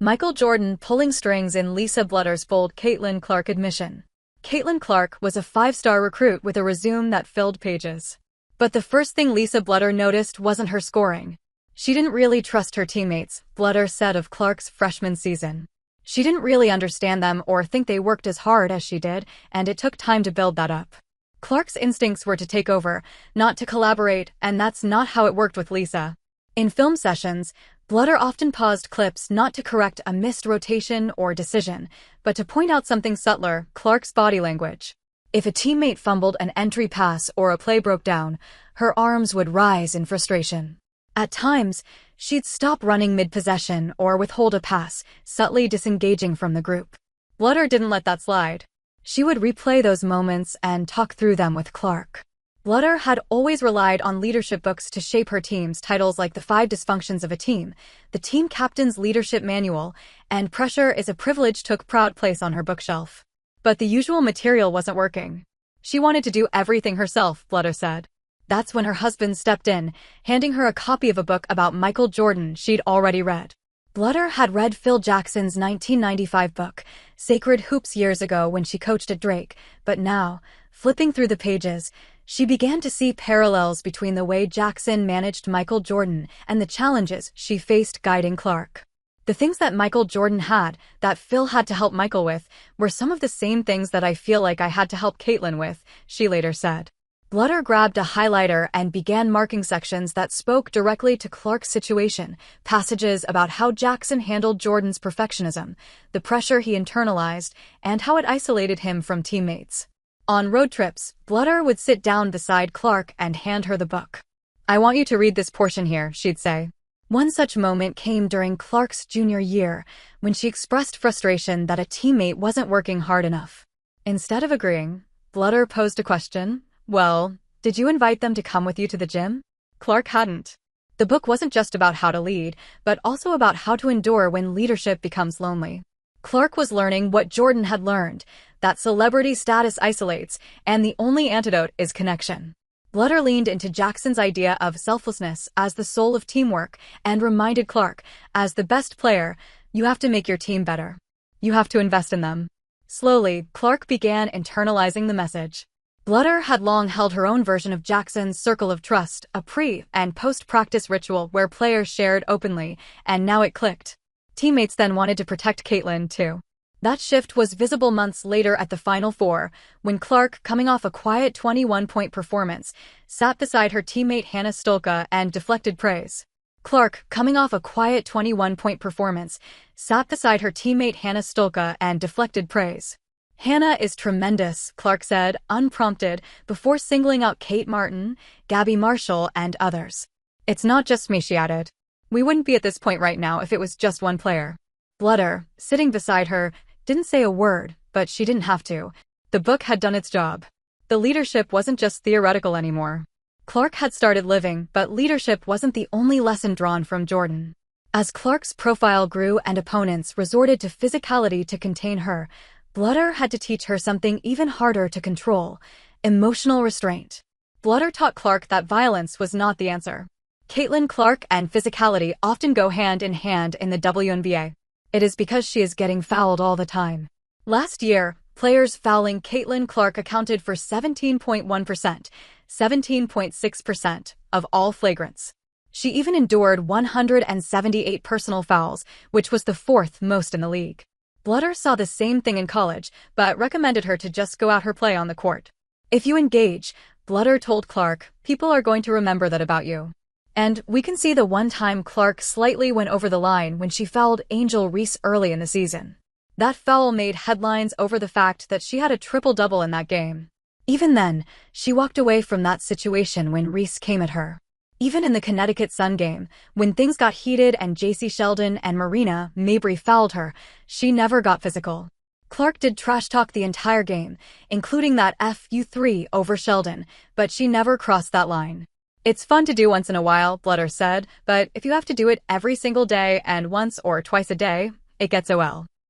Michael Jordan pulling strings in Lisa Bluder's bold Caitlin Clark admission. Caitlin Clark was a five-star recruit with a resume that filled pages. But the first thing Lisa Bluder noticed wasn't her scoring. She didn't really trust her teammates, Bluder said of Clark's freshman season. She didn't really understand them or think they worked as hard as she did, and it took time to build that up. Clark's instincts were to take over, not to collaborate, and that's not how it worked with Lisa. In film sessions, Bluder often paused clips not to correct a missed rotation or decision, but to point out something subtler, Clark's body language. If a teammate fumbled an entry pass or a play broke down, her arms would rise in frustration. At times, she'd stop running mid-possession or withhold a pass, subtly disengaging from the group. Bluder didn't let that slide. She would replay those moments and talk through them with Clark. Bluder had always relied on leadership books to shape her teams, titles like The 5 Dysfunctions of a Team, The Team Captain's Leadership Manual, and Pressure is a Privilege took proud place on her bookshelf. But the usual material wasn't working. She wanted to do everything herself, Bluder said. That's when her husband stepped in, handing her a copy of a book about Michael Jordan she'd already read. Bluder had read Phil Jackson's 1995 book, Sacred Hoops, years ago when she coached at Drake, but now, flipping through the pages, she began to see parallels between the way Jackson managed Michael Jordan and the challenges she faced guiding Clark. The things that Michael Jordan had, that Phil had to help Michael with, were some of the same things that I feel like I had to help Caitlin with, she later said. Bluder grabbed a highlighter and began marking sections that spoke directly to Clark's situation, passages about how Jackson handled Jordan's perfectionism, the pressure he internalized, and how it isolated him from teammates. On road trips, Bluder would sit down beside Clark and hand her the book. "I want you to read this portion here," she'd say. One such moment came during Clark's junior year, when she expressed frustration that a teammate wasn't working hard enough. Instead of agreeing, Bluder posed a question. "Well, did you invite them to come with you to the gym?" Clark hadn't. The book wasn't just about how to lead, but also about how to endure when leadership becomes lonely. Clark was learning what Jordan had learned, that celebrity status isolates, and the only antidote is connection. Bluder leaned into Jackson's idea of selflessness as the soul of teamwork and reminded Clark, as the best player, you have to make your team better. You have to invest in them. Slowly, Clark began internalizing the message. Bluder had long held her own version of Jackson's circle of trust, a pre- and post-practice ritual where players shared openly, and now it clicked. Teammates then wanted to protect Caitlin, too. That shift was visible months later at the Final Four, when Clark, coming off a quiet 21-point performance, sat beside her teammate Hannah Stolka and deflected praise. Clark, coming off a quiet 21-point performance, sat beside her teammate Hannah Stolka and deflected praise. "Hannah is tremendous," Clark said, unprompted, before singling out Kate Martin, Gabby Marshall, and others. "It's not just me," she added. "We wouldn't be at this point right now if it was just one player." Bluder, sitting beside her, didn't say a word, but she didn't have to. The book had done its job. The leadership wasn't just theoretical anymore. Clark had started living, but leadership wasn't the only lesson drawn from Jordan. As Clark's profile grew and opponents resorted to physicality to contain her, Bluder had to teach her something even harder to control: emotional restraint. Bluder taught Clark that violence was not the answer. Caitlin Clark and physicality often go hand in hand in the WNBA. It is because she is getting fouled all the time. Last year, players fouling Caitlin Clark accounted for 17.1%, 17.6% of all flagrants. She even endured 178 personal fouls, which was the fourth most in the league. Bluder saw the same thing in college, but recommended her to just go out her play on the court. "If you engage," Bluder told Clark, "people are going to remember that about you." And we can see the one time Clark slightly went over the line when she fouled Angel Reese early in the season. That foul made headlines over the fact that she had a triple-double in that game. Even then, she walked away from that situation when Reese came at her. Even in the Connecticut Sun game, when things got heated and J.C. Sheldon and Marina Mabrey fouled her, she never got physical. Clark did trash talk the entire game, including that FU3 over Sheldon, but she never crossed that line. "It's fun to do once in a while," Bluder said, "but if you have to do it every single day and once or twice a day, it gets OL."